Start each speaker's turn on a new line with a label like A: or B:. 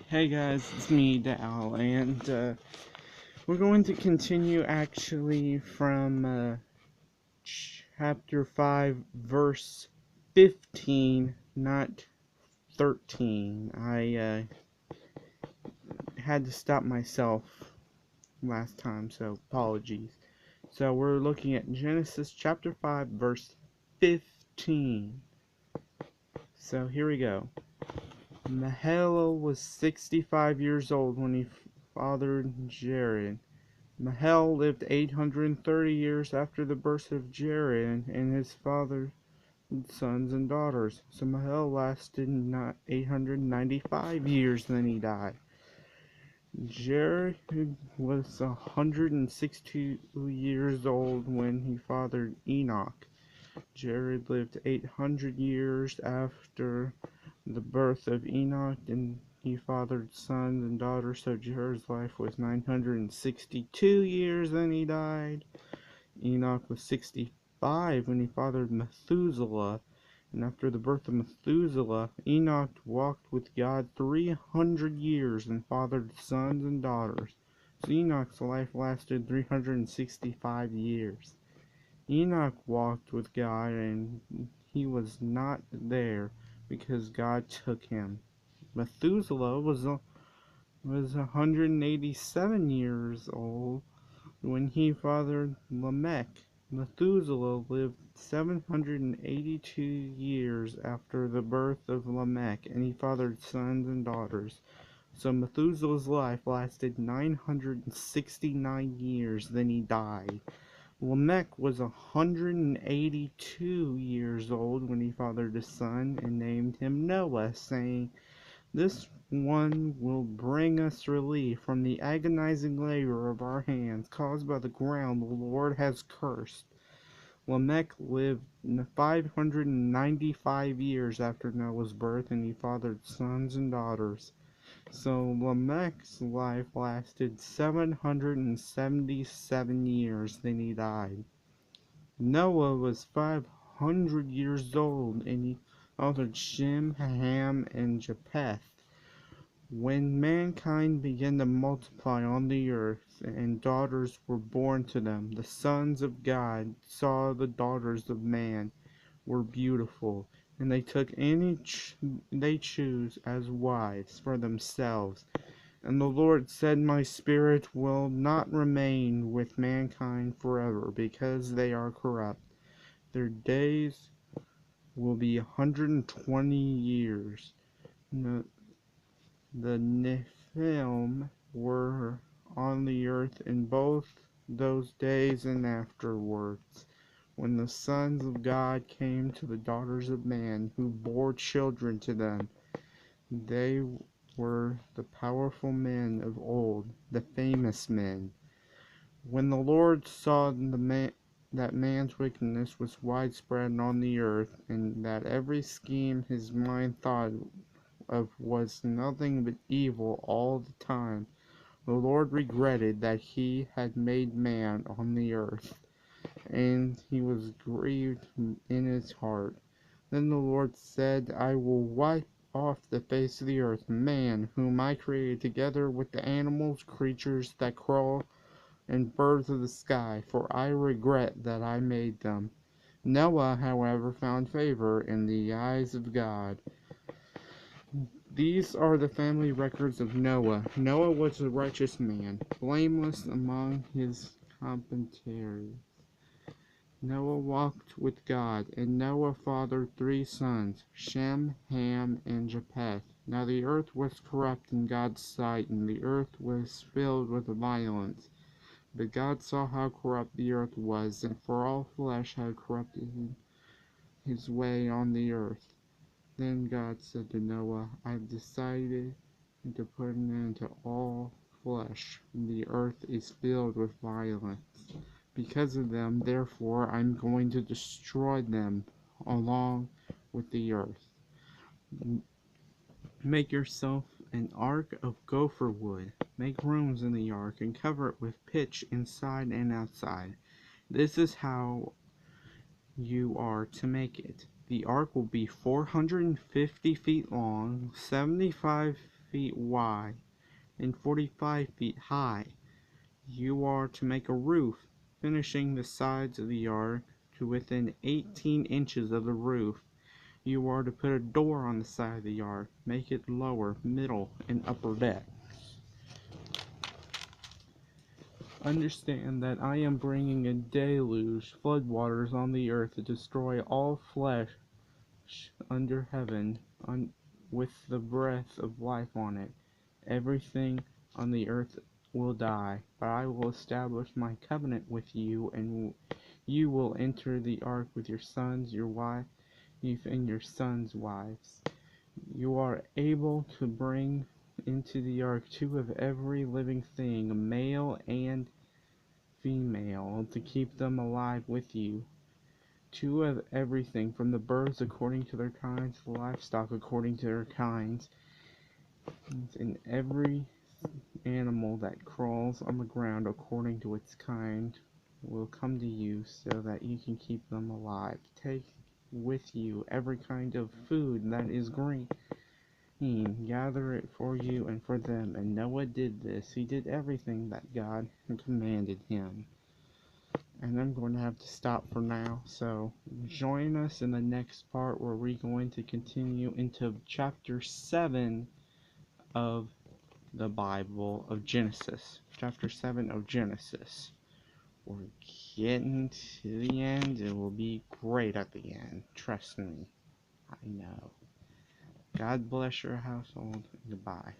A: Hey guys, it's me, Dal, and we're going to continue actually from chapter 5, verse 15, not 13. I had to stop myself last time, so apologies. So we're looking at Genesis chapter 5, verse 15. So here we go. Mahalo was 65 years old when he fathered Jared. Mahal lived 830 years after the birth of Jared and his father's sons and daughters. So Mahal lasted not 895 years, then he died. Jared was 162 years old when he fathered Enoch. Jared lived 800 years after the birth of Enoch, and he fathered sons and daughters, so Jared's life was 962 years, then he died. Enoch was 65 when he fathered Methuselah, and after the birth of Methuselah, Enoch walked with God 300 years and fathered sons and daughters. So Enoch's life lasted 365 years. Enoch walked with God, and he was not there because God took him. Methuselah was 187 years old when he fathered Lamech. Methuselah lived 782 years after the birth of Lamech, and he fathered sons and daughters. So Methuselah's life lasted 969 years, then he died. Lamech was 182 years old when he fathered a son and named him Noah, saying, "This one will bring us relief from the agonizing labor of our hands caused by the ground the Lord has cursed." Lamech lived 595 years after Noah's birth, and he fathered sons and daughters. So Lamech's life lasted 777 years, then he died. Noah was 500 years old, and he fathered Shem, Ham, and Japheth. When mankind began to multiply on the earth, and daughters were born to them, the sons of God saw the daughters of man were beautiful, and they took any they chose as wives for themselves. And the Lord said, "My spirit will not remain with mankind forever, because they are corrupt. Their days will be 120 years." The Nephilim were on the earth in both those days and afterwards, when the sons of God came to the daughters of man, who bore children to them. They were the powerful men of old, the famous men. When the Lord saw that man's wickedness was widespread on the earth, and that every scheme his mind thought of was nothing but evil all the time, the Lord regretted that he had made man on the earth, and he was grieved in his heart. Then the Lord said, "I will wipe off the face of the earth man, whom I created, together with the animals, creatures that crawl, and birds of the sky, for I regret that I made them." Noah, however, found favor in the eyes of God. These are the family records of Noah. Noah was a righteous man, blameless among his contemporaries. Noah walked with God, and Noah fathered 3 sons, Shem, Ham, and Japheth. Now the earth was corrupt in God's sight, and the earth was filled with violence. But God saw how corrupt the earth was, and for all flesh had corrupted his way on the earth. Then God said to Noah, "I've decided to put an end to all flesh. The earth is filled with violence. Because of them, therefore, I'm going to destroy them along with the earth. Make yourself an ark of gopher wood. Make rooms in the ark and cover it with pitch inside and outside. This is how you are to make it. The ark will be 450 feet long, 75 feet wide and 45 feet high. You are to make a roof, finishing the sides of the ark to within 18 inches of the roof. You are to put a door on the side of the ark, make it lower, middle, and upper deck. Understand that I am bringing a deluge, floodwaters on the earth to destroy all flesh under heaven, with the breath of life on it. Everything on the earth will die, but I will establish my covenant with you, and you will enter the ark with your sons, your wife, and your sons' wives. You are able to bring into the ark 2 of every living thing, male and female, to keep them alive with you. 2 of everything, from the birds according to their kinds, the livestock according to their kinds, and every animal that crawls on the ground according to its kind will come to you, so that you can keep them alive. Take with you every kind of food that is green. Gather it for you and for them. And Noah did this. He did everything that God commanded him. And I'm going to have to stop for now. So join us in the next part, where we're going to continue into chapter 7 of the Bible of Genesis. Chapter 7 of Genesis. We're getting to the end. It will be great at the end. Trust me. I know. God bless your household. Goodbye.